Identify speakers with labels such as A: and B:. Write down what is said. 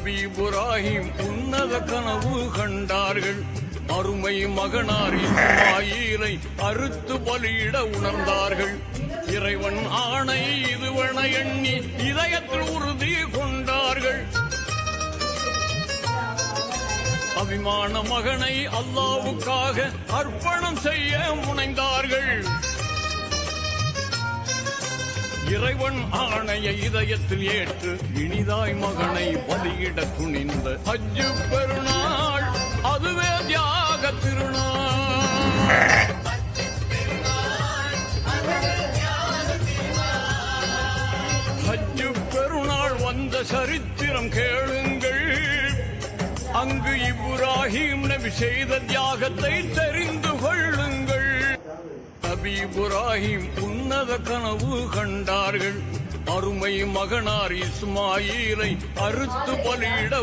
A: நபி இப்ராஹிம் உன்னத கனவு கண்டார்கள். அருமை மகனார் இஸ்மாயிலை அறுத்து பலியிட உணர்ந்தார்கள். இறைவன் ஆணை இதுவென எண்ணி இதயத்தில் உறுதி கொண்டார்கள். அபிமான மகனை அல்லாவுக்காக அர்ப்பணம் செய்ய முனைந்தார்கள். இறைவன் ஆணைய இதயத்தில் ஏற்று இனிதாய் மகனை பலியிட துணிந்த ஹஜ்ஜு பெருநாள் அதுவே தியாக திருநாள். ஹஜ்ஜு பெருநாள் வந்த சரித்திரம் கேளுங்கள். அங்கு இப்ராஹிம் நபி செய்த தியாகத்தை தெரிந்து கொள்ளுங்கள். நபி இப்ராஹிம் உன்னத கனவு கண்டார்கள். அருமை மகனார் இஸ்மாயிலை அறுத்து பலியிட